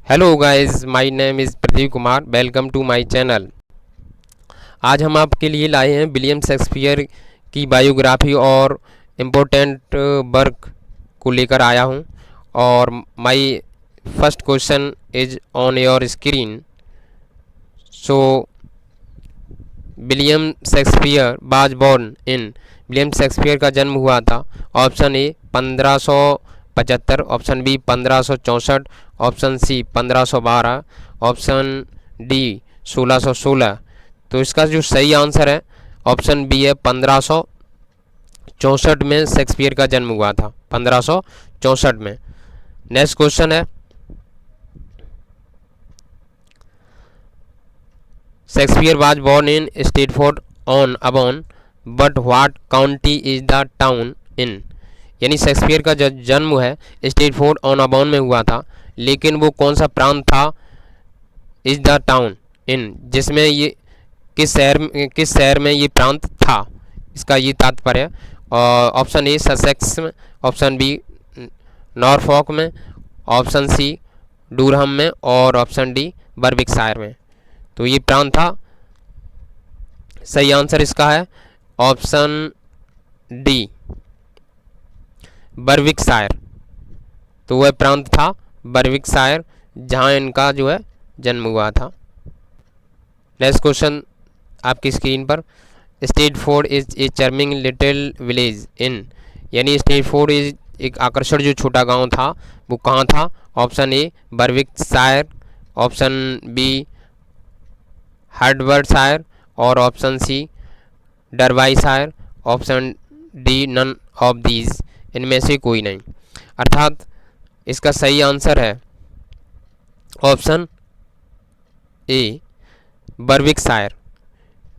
Hello guys, my name is Pradeep Kumar. Welcome to my channel. आज हम आपके लिए लाए हैं विलियम शेक्सपियर की बायोग्राफी और इम्पोर्टेंट वर्क को लेकर आया हूं। और my first question is on your screen. So William Shakespeare was born in. William Shakespeare का जन्म हुआ था option A 1575, option B 1564, option C 1512, option D 1616। तो इसका जो सही आंसर है ऑप्शन बी है 1564 में शेक्सपियर का जन्म हुआ था, 1564 में। नेक्स्ट क्वेश्चन है, Shakespeare was born in Stratford on Avon but what county is the town in. यानी शेक्सपियर का जो जन्म है स्टेटफोर्ड ऑन अबॉन में हुआ था, लेकिन वो कौन सा प्रांत था, इज द टाउन इन, जिसमें ये किस शहर में ये प्रांत था, इसका ये तात्पर्य। और ऑप्शन ए ससेक्स में, ऑप्शन बी नॉरफॉक में, ऑप्शन सी डूरहम में और ऑप्शन डी बर्विकशायर में। तो ये प्रांत था, सही आंसर इसका है ऑप्शन डी बर्विकशायर। तो वह प्रांत था बर्विकशायर जहाँ इनका जो है जन्म हुआ था। नेक्स्ट क्वेश्चन आपकी स्क्रीन पर, Stratford is a charming little village in. यानी स्टेटफोर्ड इज एक आकर्षण जो छोटा गांव था वो कहाँ था। Option A Berwickshire, option B Hertfordshire और option C Derbyshire, option D none of these, इनमें से कोई नहीं। अर्थात इसका सही आंसर है ऑप्शन ए बर्विकशायर।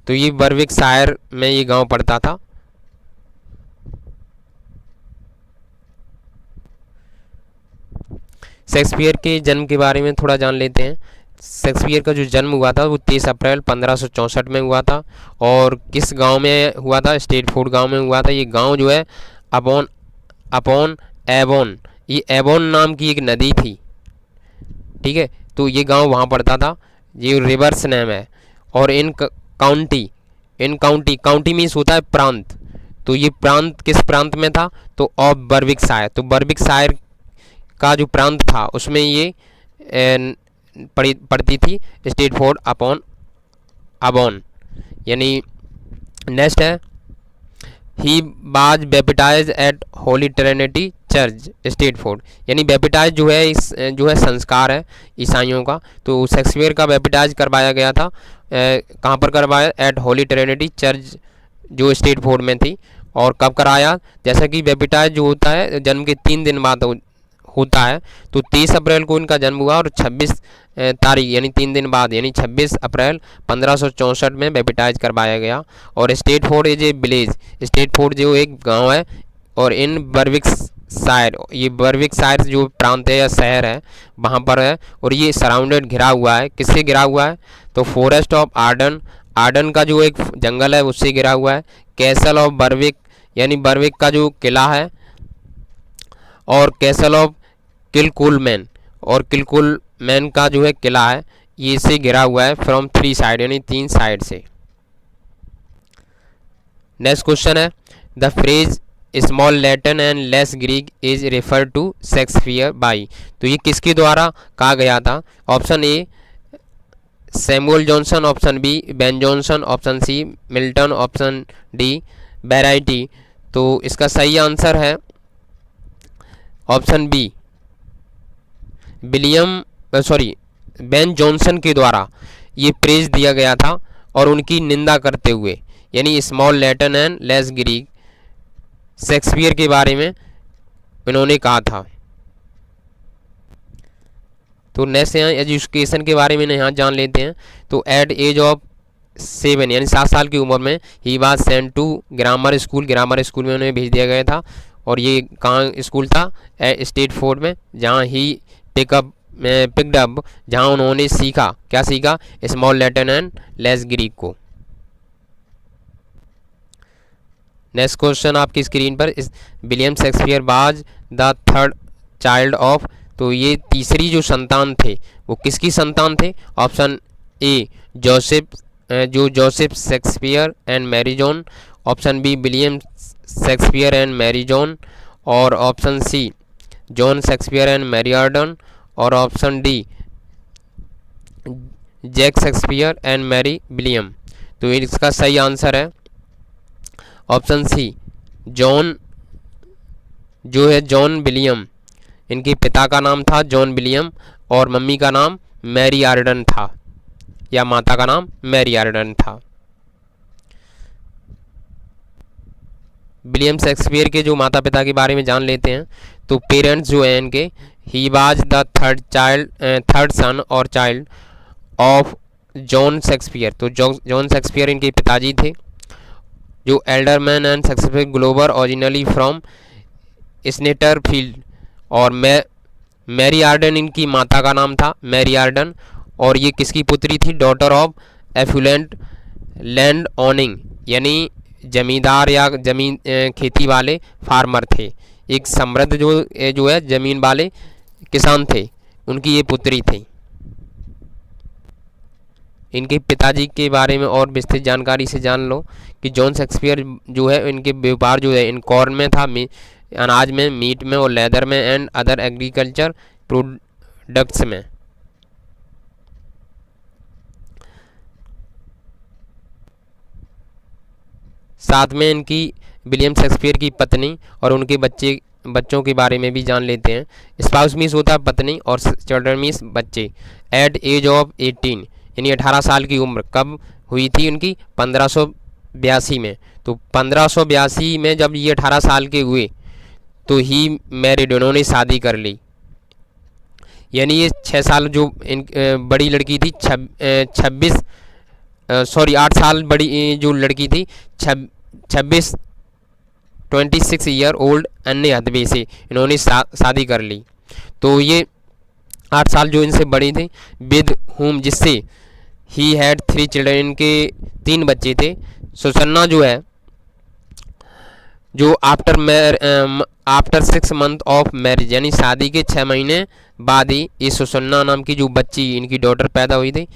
तो ये बर्विकशायर में ये गांव पड़ता था। शेक्सपियर के जन्म के बारे में थोड़ा जान लेते हैं। शेक्सपियर का जो जन्म हुआ था वो 23 अप्रैल 1564 में हुआ था। और किस गांव में हुआ था, स्टेटफोर्ड गांव में हुआ था। ये गांव जो है अपॉन एवोन, ये एवोन नाम की एक नदी थी, ठीक है। तो ये गांव वहाँ पड़ता था, ये रिवर्स नेम है। और काउंटी मीन्स होता है प्रांत। तो ये प्रांत किस प्रांत में था, तो ऑफ बर्विकशायर। तो बर्विकशायर का जो प्रांत था उसमें ये पड़ती थी स्टेटफोर्ड अपॉन अबॉन। यानी नेक्स्ट है, he was baptised at Holy Trinity Church Stratford. यानी बैप्टाइज जो है जो है संस्कार है ईसाइयों का। तो शेक्सपियर का बैप्टाइज करवाया गया था, कहाँ पर करवाया, एट होली ट्रिनिटी चर्च जो स्टेटफोर्ड में थी। और कब कराया, जैसा कि बैप्टाइज जो होता है जन्म के 3 दिन बाद होता है। तो 23 अप्रैल को इनका जन्म हुआ और 26 तारीख यानी 3 दिन बाद यानी 26 अप्रैल 1564 में बैप्टाइज करवाया गया। और Stafford is A village, Stafford जो एक गांव है। और इन बर्विकशायर, ये बर्विकशायर जो प्रांत है या शहर है वहाँ पर है। और ये सराउंडेड घिरा हुआ है, किससे घिरा हुआ है, तो फॉरेस्ट ऑफ आर्डन का जो एक जंगल है उससे घिरा हुआ है। कैसल ऑफ बर्विक, यानी बर्विक का जो किला है। और कैसल ऑफ किलकुलमैन, और किलकुलमैन का जो है किला है ये इससे घिरा हुआ है फ्रॉम 3 साइड, यानी 3 साइड से। नेक्स्ट क्वेश्चन है, the phrase small Latin and less Greek is refer to Shakespeare by. तो ये किसके द्वारा कहा गया था। Option A Samuel Johnson, option B Ben Jonson, option C Milton, option D बैराइटी। तो इसका सही आंसर है ऑप्शन बी बेन जॉनसन के द्वारा ये प्रेज दिया गया था और उनकी निंदा करते हुए। यानी small Latin and less Greek Shakespeare के बारे में इन्होंने कहा था। तो नेक्स्ट यहाँ एजुकेशन के बारे में यहाँ जान लेते हैं। तो एट एज ऑफ 7 यानी 7 साल की उम्र में ही was sent to grammar school में उन्हें भेज दिया गया था। और ये कहाँ स्कूल था, स्टेटफोर्ड में, जहाँ ही पिकड अप, जहाँ उन्होंने सीखा, क्या सीखा, small Latin and less Greek को। नेक्स्ट क्वेश्चन आपकी स्क्रीन पर, William Shakespeare was the third child of तो ये तीसरी जो संतान थे वो किसकी संतान थे? Option A Joseph Shakespeare and Mary John, option B William Shakespeare and Mary John, और option C John Shakespeare and Mary Arden, और option D Jack Shakespeare and Mary William. तो इसका सही आंसर है ऑप्शन सी जॉन विलियम। इनके पिता का नाम था जॉन विलियम और मम्मी का नाम मैरी आर्डन था, या माता का नाम मैरी आर्डन था। विलियम शेक्सपियर के जो माता पिता के बारे में जान लेते हैं। तो पेरेंट्स जो हैं इनके, he was the third son or child of John Shakespeare. तो जॉन शेक्सपियर इनके पिताजी थे, जो alderman and Shakespeare glover originally from Snitterfield, और मैरी आर्डन इनकी माता का नाम था मैरी आर्डन, और ये किसकी पुत्री थी? Daughter of affluent land owning, यानी जमींदार या जमीन खेती वाले फार्मर थे। एक समृद्ध जो है जमीन वाले किसान थे, उनकी ये पुत्री थी। इनके पिताजी के बारे में और विस्तृत जानकारी से जान लो कि जॉन शेक्सपियर जो है इनके व्यापार जो है इन कॉर्न में था, अनाज में, मीट में और लेदर में, एंड अदर एग्रीकल्चर प्रोडक्ट्स में। साथ में इनकी विलियम शेक्सपियर की पत्नी और उनके बच्चों के बारे में भी जान लेते हैं। स्पाउस मीन्स होता है पत्नी और चिल्ड्रन मीन्स बच्चे। एट एज ऑफ 18 यानी 18 साल की उम्र कब हुई थी उनकी? 1582 में। तो 1582 में जब ये 18 साल के हुए तो ही मैरिड, उन्होंने शादी कर ली। यानी ये 6 साल जो बड़ी लड़की थी 8 साल बड़ी जो लड़की थी 26 ईयर ओल्ड अन्य हदबे से इन्होंने शादी कर ली। तो ये 8 साल जो इनसे बड़ी थी, विद हुम, जिससे ही हैड 3 चिल्ड्रन, इनके 3 बच्चे थे। सुसन्ना जो है, जो आफ्टर 6 मंथ ऑफ मैरिज, यानी शादी के 6 महीने बाद ही ये सुसन्ना नाम की जो बच्ची इनकी डॉटर पैदा हुई थी।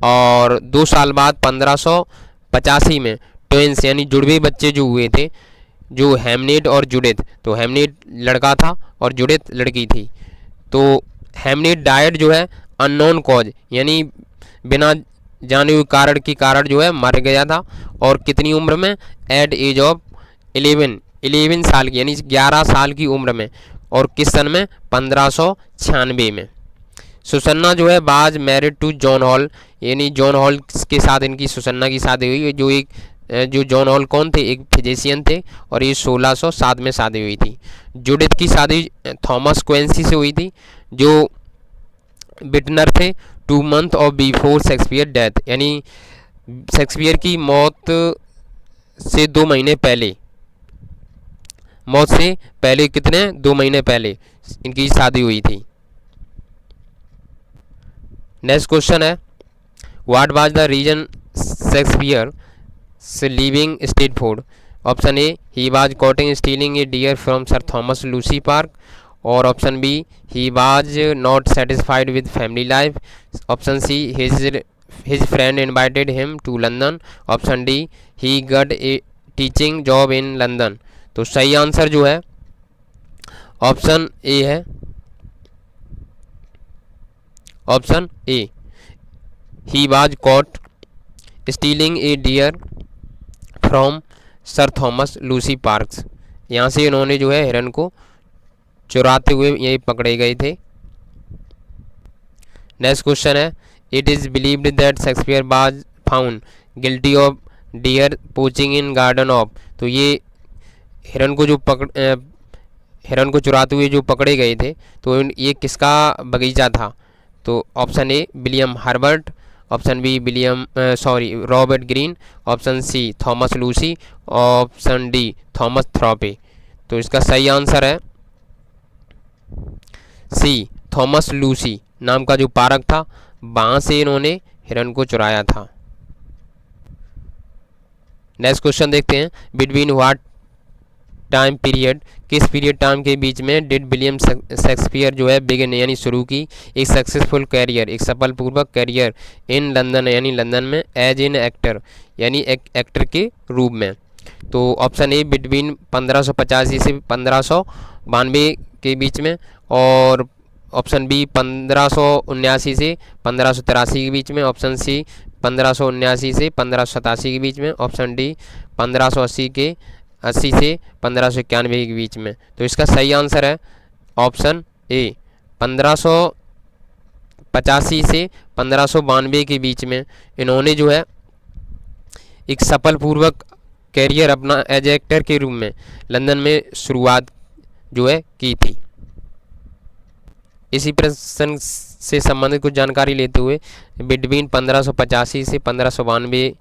और 2 साल बाद 1585 में ट्विंस यानी जुड़वे बच्चे जो हुए थे, जो हेमनेट और जुडिथ। तो हेमनेट लड़का था और जुडिथ लड़की थी। तो हेमनेट डायड जो है अननोन कॉज, यानी बिना जाने हुए कारण जो है मर गया था। और कितनी उम्र में? एट एज ऑफ 11 साल की, यानी 11 साल की उम्र में। और किस सन में? 1596 में। सुसन्ना जो है बाज मैरिड टू जॉन हॉल, यानी जॉन हॉल के साथ इनकी सुसन्ना की शादी हुई, जो जॉन हॉल कौन थे? एक फिजिशियन थे, और ये 1607 में शादी हुई थी। जुडिथ की शादी थॉमस क्वेंसी से हुई थी, जो बिटनर थे 2 मंथ और बिफोर शेक्सपियर डेथ, यानी शेक्सपियर की मौत से 2 महीने पहले, कितने? 2 महीने पहले इनकी शादी हुई थी। नेक्स्ट क्वेश्चन है, what was the reason Shakespeare leaving Stratford? Option A, he was caught stealing a deer from Sir Thomas Lucy park, और option B, he was not satisfied with family life, option C, his friend invited him to London, option D, he got a teaching job in London. तो सही answer जो है option A है, option A, he was caught stealing a deer from Sir Thomas Lucy parks. यहाँ से इन्होंने जो है हिरन को चुराते हुए यही पकड़े गए थे। नेक्स्ट क्वेश्चन है, it is believed that Shakespeare was found guilty of dear poaching in garden of. तो ये हिरन को चुराते हुए जो पकड़े गए थे, तो ये किसका बगीचा था? तो option A William Herbert, option B Robert Greene, option C Thomas Lucy, option D Thomas Thorpe. तो इसका सही आंसर है सी, थॉमस लूसी नाम का जो पार्क था, वहाँ से इन्होंने हिरन को चुराया था। नेक्स्ट क्वेश्चन देखते हैं, बिटवीन व्हाट टाइम पीरियड, किस पीरियड टाइम के बीच में डिड विलियम शेक्सपियर जो है बिगिन यानी शुरू की एक सक्सेसफुल कैरियर, एक सफलपूर्वक कैरियर इन लंदन यानी लंदन में एज एन एक्टर यानी एक एक्टर के रूप में। तो ऑप्शन ए बिटवीन 1585 से 1592 के बीच में, और ऑप्शन बी 1579 से 1583 के बीच में, ऑप्शन सी 1579 से 1587 के बीच में, ऑप्शन डी 1580 से 1591 के बीच में। तो इसका सही आंसर है ऑप्शन ए 1585 से 1592 के बीच में इन्होंने जो है एक सफलपूर्वक कैरियर अपना एज एक्टर के रूप में लंदन में शुरुआत जो है की थी। इसी प्रश्न से संबंधित कुछ जानकारी लेते हुए बिटवीन 1585 से 1592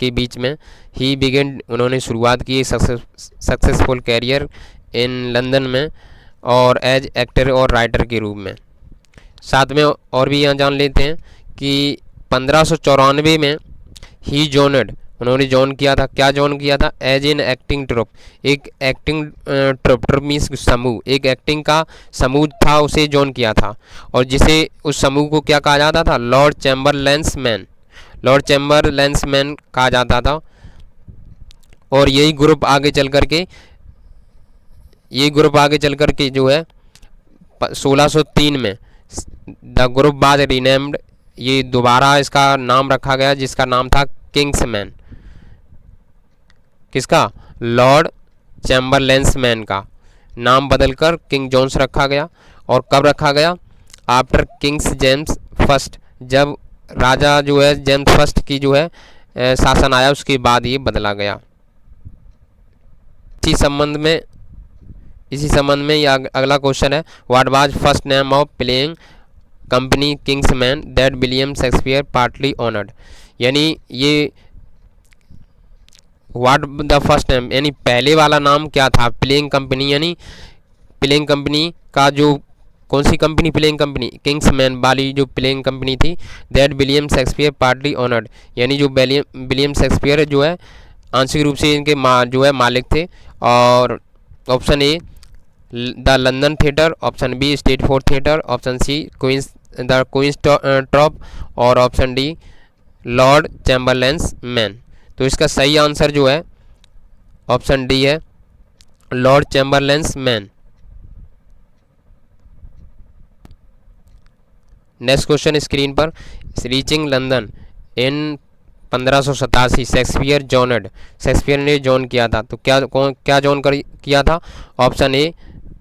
के बीच में ही बिगिन उन्होंने शुरुआत की सक्सेसफुल कैरियर इन लंदन में और एज एक्टर और राइटर के रूप में। साथ में और भी यहाँ जान लेते हैं कि 1594 में ही जॉनड उन्होंने जॉइन किया था। क्या जॉइन किया था? एज एन एक्टिंग ट्रुप, एक एक्टिंग ट्रुप मीन्स समूह, एक एक्टिंग का समूह था उसे जॉइन किया था, और जिसे उस समूह को क्या कहा जाता था? Lord Chamberlain's man, Lord Chamberlain's man कहा जाता था। और यही ग्रुप आगे चल करके जो है 1603 में द ग्रुप वाज रीनेम्ड, ये दोबारा इसका नाम रखा गया जिसका नाम था किंग्समैन। किसका? लॉर्ड चैम्बरलेंस मैन का नाम बदलकर किंग जॉन्स रखा गया। और कब रखा गया? आफ्टर किंग्स जेम्स फर्स्ट, जब राजा जो है जेम्स फर्स्ट की जो है शासन आया उसके बाद ये बदला गया। इसी संबंध में यह अगला क्वेश्चन है, what was first name of playing company Kingsman that William Shakespeare partly honoured, यानी ये व्हाट द फर्स्ट नेम यानी पहले वाला नाम क्या था प्लेइंग कंपनी, यानी प्लेइंग कंपनी का जो कौन सी कंपनी? प्लेइंग कंपनी किंग्समैन वाली जो प्लेइंग कंपनी थी, that William Shakespeare partly honoured, यानी जो विलियम शेक्सपियर जो है आंशिक रूप से इनके जो है मालिक थे। और option A the London theatre, option B Stratford theatre, option C Queen's troupe, और option D Lord Chamberlain's man. तो इसका सही आंसर जो है ऑप्शन डी है Lord Chamberlain's man. Next question screen पर, reaching London in 1587 Shakespeare joined, Shakespeare ने join किया था। तो क्या जॉइन किया था? Option A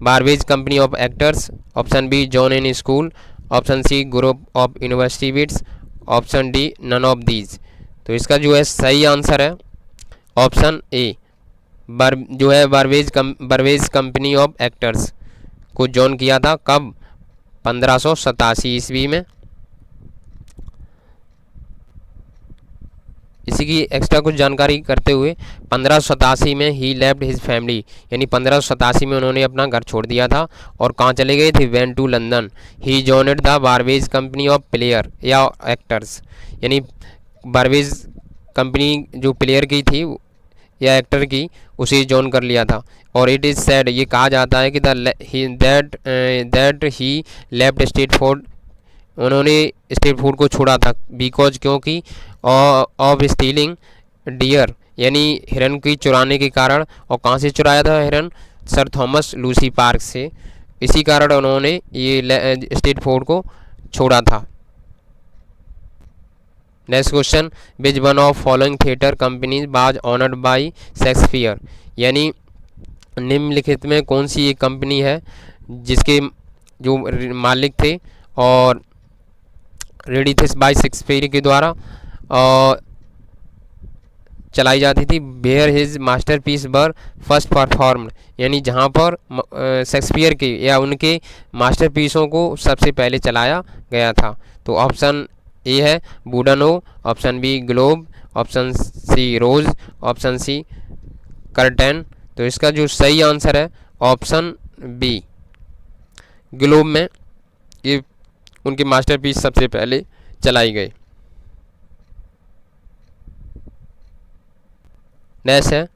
Burbage's company of actors, option B John in school, option C group of university wits, option D none of these. तो इसका जो है सही आंसर है ऑप्शन ए जो है बारवेज कंपनी ऑफ एक्टर्स को जॉइन किया था। कब? 1587 ईस्वी में। इसी की एक्स्ट्रा कुछ जानकारी करते हुए 1587 में ही लेफ्ट हिज फैमिली, यानी 1587 में उन्होंने अपना घर छोड़ दिया था और कहाँ चले गए थे? Went to London. He joined the Burbage's company of player या एक्टर्स, यानी बारवेज कंपनी जो प्लेयर की थी या एक्टर की उसे जॉइन कर लिया था। और इट इज़ सैड, ये कहा जाता है कि दैट ही लेफ्ट स्टेटफोर्ड, उन्होंने स्टेटफोर्ड को छोड़ा था बिकॉज क्योंकि ऑफ स्टीलिंग डियर, यानी हिरन की चुराने के कारण। और कहाँ से चुराया था हिरन? सर थॉमस लूसी पार्क से। इसी कारण उन्होंने ये स्टेटफोर्ड को छोड़ा था। Next question, which one of following theatre companies was honoured bye Shakespeare, यानी निम्नलिखित में कौन सी एक कंपनी है जिसके जो मालिक थे और रेडी थे बाय शेक्सपियर के द्वारा और चलाई जाती थी। Where his masterpiece were first performed, यानी जहाँ पर शेक्सपियर के या उनके मास्टरपीसों को सबसे पहले चलाया गया था। तो ऑप्शन ए है बूडनो, option B Globe, option C Rose, option C Curtain. तो इसका जो सही आंसर है ऑप्शन बी ग्लोब में ये उनके मास्टरपीस सबसे पहले चलाई गई। नेक्स्ट है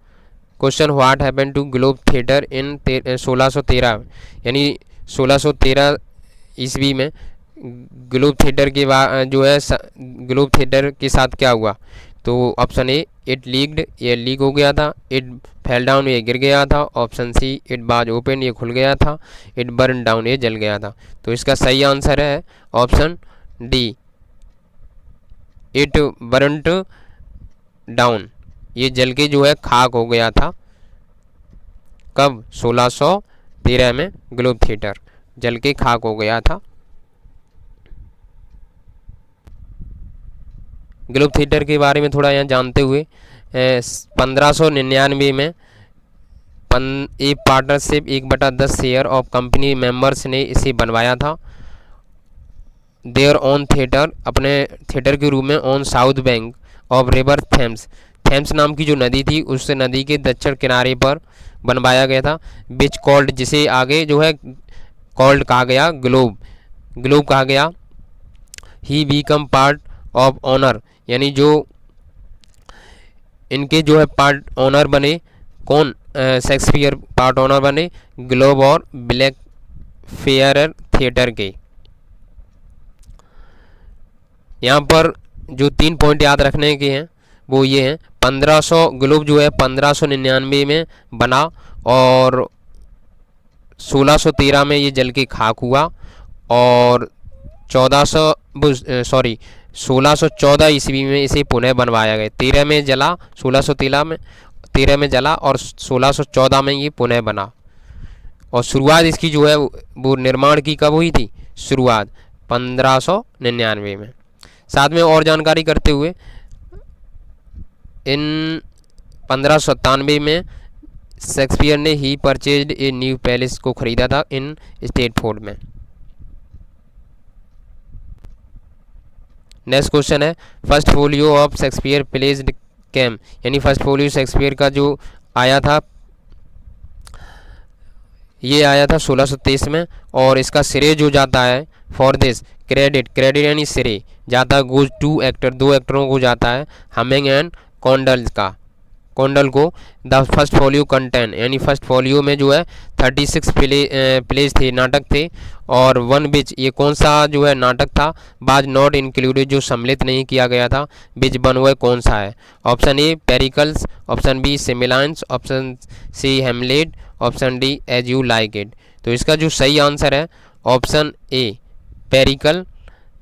question what happen to Globe theatre in 1613, यानी 1613 ईस्वी में ग्लोब थिएटर के जो है ग्लोब थिएटर के साथ क्या हुआ। तो ऑप्शन ए इट लीक्ड, ये लीक हो गया था। इट फेल डाउन, ये गिर गया था। ऑप्शन सी इट बाज ओपन, ये खुल गया था। इट बर्न डाउन, ये जल गया था। तो इसका सही आंसर है option D, it burnt down, ये जल के जो है खाक हो गया था। कब? 1613 में ग्लोब थिएटर जल के खाक हो गया था। ग्लोब थिएटर के बारे में थोड़ा यहाँ जानते हुए 1599 में एक partnership 1/10 share of company members ने इसे बनवाया था। देयर ऑन थिएटर, अपने थिएटर के रूप में on south bank of river Thames, Thames नाम की जो नदी थी उस नदी के दक्षिण किनारे पर बनवाया गया था। विच कॉल्ड, जिसे आगे जो है कॉल्ड कहा गया ग्लोब, ग्लोब कहा गया। ही बीकम पार्ट ऑफ ऑनर, यानी जो इनके जो है पार्ट ऑनर बने, कौन? शेक्सपियर पार्ट ऑनर बने ग्लोब और ब्लैक फेयर थिएटर के। यहाँ पर जो 3 पॉइंट याद रखने के हैं वो ये हैं। 1500 ग्लोब जो है 1599 में बना और 1613 में ये जल के खाक हुआ और 1614 ईस्वी में इसे पुनः बनवाया गया। 13 में जला, 1613 में जला और 1614 में ये पुनः बना। और शुरुआत इसकी जो है वो निर्माण की कब हुई थी? शुरुआत 1599 में। साथ में और जानकारी करते हुए इन 1597 में शेक्सपियर ने ही परचेज्ड ए न्यू पैलेस को खरीदा था इन स्टेटफोर्ड में। नेक्स्ट क्वेश्चन है first folio of Shakespeare placed came, यानी फर्स्ट फोलियो शेक्सपियर का जो आया था ये आया था 1623 में और इसका श्रेय जो जाता है फॉर दिस क्रेडिट, क्रेडिट यानी श्रेय जाता है गोज टू एक्टर, 2 एक्टरों को जाता है, हमिंग एंड कॉन्डल का, कॉन्डल को। द फर्स्ट फोलियो कंटेन, यानी फर्स्ट फोलियो में जो है 36 प्लेज थे, नाटक थे और 1 विच, ये कौन सा जो है नाटक था, बाज नॉट इंक्लूडेड, जो सम्मिलित नहीं किया गया था, विच बन हुआ कौन सा है? Option A Pericles, option B Cymbeline, option C Hamlet, option D As You Like It. तो इसका जो सही आंसर है ऑप्शन ए पेरिकल।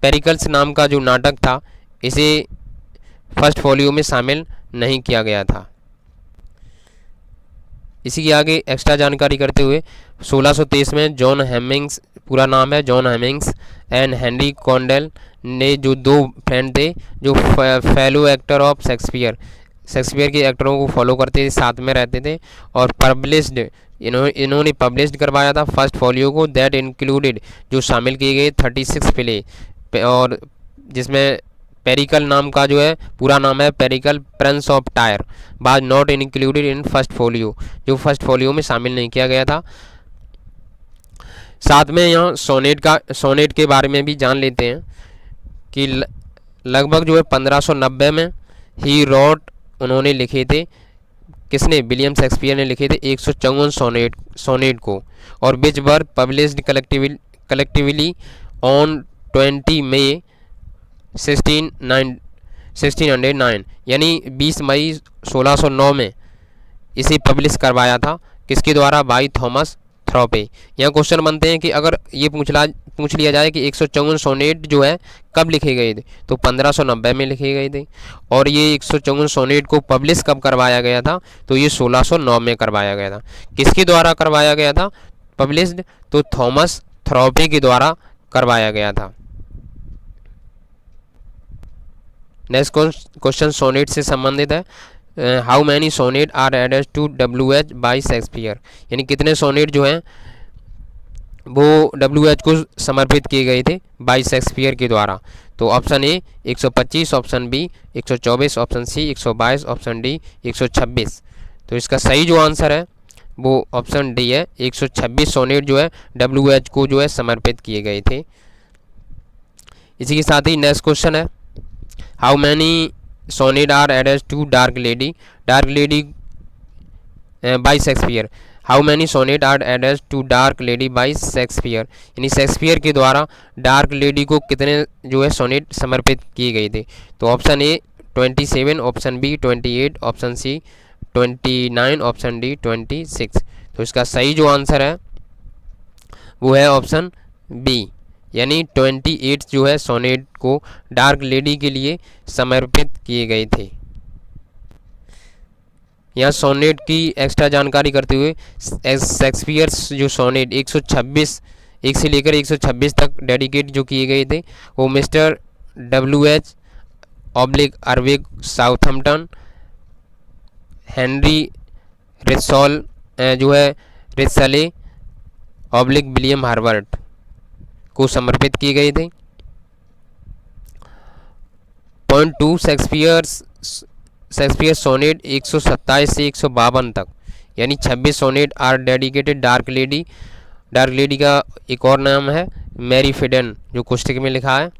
पेरिकल्स नाम का जो नाटक था इसे फर्स्ट फोलियो में शामिल नहीं किया गया था। इसी के आगे एक्स्ट्रा जानकारी करते हुए 1623 में जॉन हेमिंग्स, पूरा नाम है John Heminges and Henry Condell ने, जो 2 फ्रेंड थे जो fellow actor of Shakespeare, Shakespeare के एक्टरों को फॉलो करते थे, साथ में रहते थे और पब्लिश्ड, इन्होंने पब्लिश्ड करवाया था फर्स्ट फोलियो को। दैट इंक्लूडेड, जो शामिल किए गए 36 प्ले और जिसमें पेरिकल नाम का जो है पूरा नाम है Pericles Prince of Tyre, was not included in First Folio, जो फर्स्ट फोलियो में शामिल नहीं किया गया था। साथ में यहाँ सोनेट के बारे में भी जान लेते हैं कि लगभग जो है 1590 में ही रॉट, उन्होंने लिखे थे, किसने? विलियम शेक्सपियर ने लिखे थे 154 सोनेट को और विच वर पब्लिश्ड कलेक्टिवली ऑन 20 मई 1609, यानी 20 मई 1609 में इसे पब्लिश करवाया था, किसके द्वारा? By Thomas Thorpe. यहाँ क्वेश्चन बनते हैं कि अगर ये पूछ लिया जाए कि 154 सोनेट जो है कब लिखे गए थे, तो 1590 में लिखे गए थे और ये 154 सोनेट को पब्लिश कब करवाया गया था, तो ये 1609 में करवाया गया था। किसके द्वारा करवाया गया था पब्लिश्ड? तो थॉमस थ्रॉपे के द्वारा करवाया गया था। नेक्स्ट क्वेश्चन सोनेट से संबंधित है। How many sonnet are added to WH by Shakespeare, यानी कितने सोनेट जो हैं वो WH को समर्पित किए गए थे बाई शेक्सपियर के द्वारा? तो option A 125, option B 124, option C 122, option D 126। तो इसका सही जो आंसर है वो ऑप्शन डी है, 126 सोनेट जो है WH को जो है समर्पित किए गए थे। इसी के साथ ही नेक्स्ट क्वेश्चन है how many sonnet are added to dark lady. Dark lady by Shakespeare. How many sonnet are addressed to dark lady by Shakespeare, यानी शेक्सपियर के द्वारा डार्क लेडी को कितने जो है सोनेट समर्पित किए गए थे। तो option A 27, option B 28, option C 29, option D 26। तो इसका सही जो आंसर है वो है ऑप्शन बी, यानी 28 जो है सोनेट को डार्क लेडी के लिए समर्पित किए गए थे। यहाँ सोनेट की एक्स्ट्रा जानकारी करते हुए शेक्सपियर जो सोनेट 126 1 से लेकर 126 तक डेडिकेट जो किए गए थे वो मिस्टर WH ऑब्लिक अर्विक साउथम्पटन, हेनरी रिसॉल जो है रिसले ऑब्लिक विलियम हार्वर्ट को समर्पित किए गए थे। पॉइंट 2 शेक्सपियर सोनेट 127 से 152 तक, यानी 26 sonnet are dedicated dark lady. Dark lady का एक और नाम है मैरी फिडन, जो कुश्तिक में लिखा है,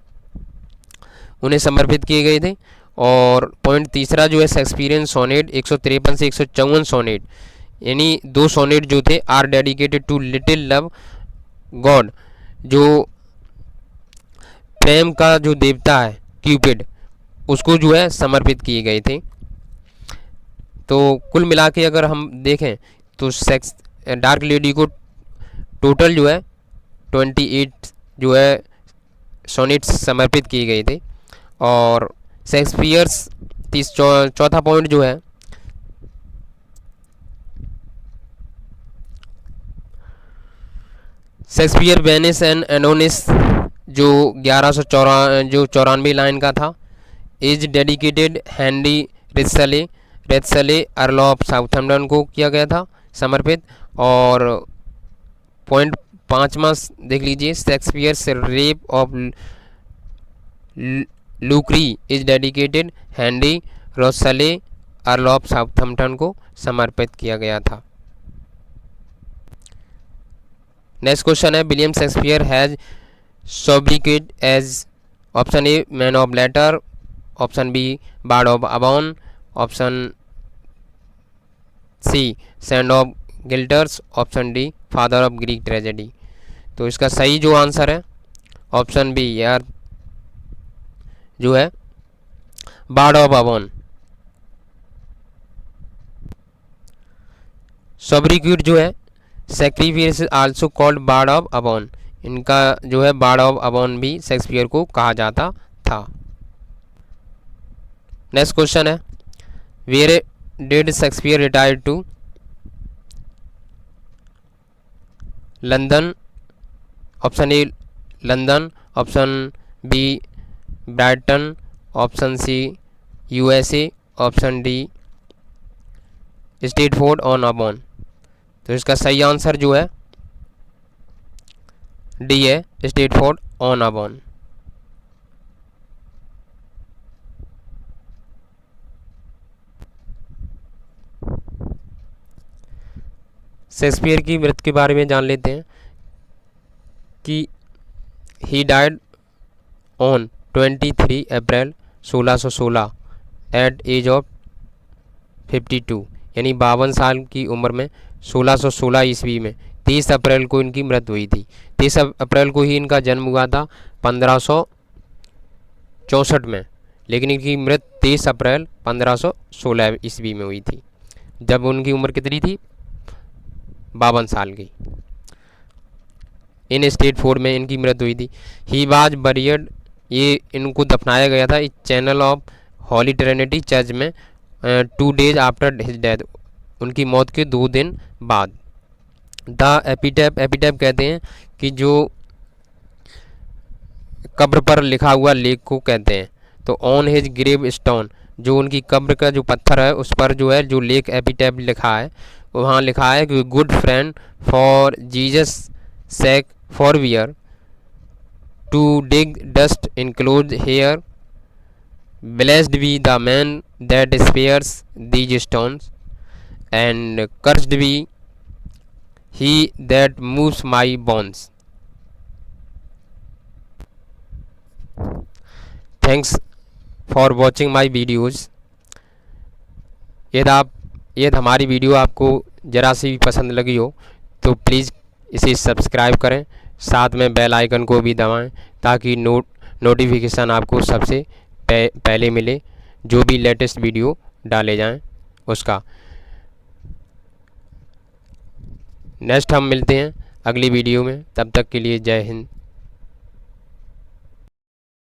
उन्हें समर्पित किए गए थे। और पॉइंट तीसरा जो है शेक्सपियरियन सोनेट 153 से 154 सोनेट, यानी 2 सोनेट जो थे are dedicated to little love god, जो प्रेम का जो देवता है क्यूपिड, उसको जो है समर्पित किए गए थे। तो कुल मिला के अगर हम देखें तो डार्क लेडी को टोटल जो है 28 जो है सोनेट समर्पित किए गए थे। और शेक्सपियर्स चौथा पॉइंट जो है शेक्सपियर वेनिस एंड एडोनिस जो 94 लाइन का था, is dedicated Henry Wriothesley Earl of Southampton को किया गया था समर्पित। और पॉइंट 5वां देख लीजिए, Shakespeare Rape of Lucrece is dedicated Henry Wriothesley Earl of Southampton को समर्पित किया गया था। नेक्स्ट क्वेश्चन है, William Shakespeare has sobriquet as, option A man of letter, option B Bard of Avon, option C sand of gilders, option D father of Greek tragedy. तो इसका सही जो आंसर है ऑप्शन बी यार जो है board of अबॉन। सोब्रिक्यूट जो है सैक्रिफिस आल्सो कॉल्ड बार्ड ऑफ अबॉन, इनका जो है बार्ड ऑफ अबॉन भी शेक्सपियर को कहा जाता था। नेक्स्ट क्वेश्चन है, where did Shakespeare retire to, London, option A London, option B Brighton, option C USA, option D Stratford on Avon. तो इसका सही आंसर जो है डी है, स्टेटफोर्ड ऑन अबॉन। शेक्सपियर की मृत्यु के बारे में जान लेते हैं कि he died on 23 April 1616 at age of 52, यानी 52 साल की उम्र में 1616 ईस्वी में 30 अप्रैल को इनकी मृत्यु हुई थी। 30 अप्रैल को ही इनका जन्म हुआ था 1564 में, लेकिन इनकी मृत्यु 30 अप्रैल 1516 ईस्वी में हुई थी, जब उनकी उम्र कितनी थी 52 साल की। इन स्टेटफोर्ड में इनकी मृत्यु हुई थी। ही वाज बरियड, ये इनको दफनाया गया था इस channel of Holy Trinity Church में 2 डेज आफ्टर हिज डेथ, उनकी मौत के 2 दिन बाद। द एपिटैप कहते हैं कि जो कब्र पर लिखा हुआ लेख को कहते हैं। तो ऑन हिज ग्रेव स्टोन, जो उनकी कब्र का जो पत्थर है उस पर जो है जो लेख एपिटैप लिखा है, वहाँ लिखा है कि good friend for Jesus sake forbear to dig dust enclose here, blessed be the man that spares these stones, and cursed be he that moves my bones. Thanks for watching my videos. यदि हमारी video आपको ज़रा सी भी पसंद लगी हो तो please इसे सब्सक्राइब करें, साथ में बेल आइकन को भी दबाएं ताकि नोटिफिकेशन आपको सबसे पहले मिले जो भी लेटेस्ट वीडियो डाले जाएं उसका। नेक्स्ट हम मिलते हैं अगली वीडियो में, तब तक के लिए जय हिंद।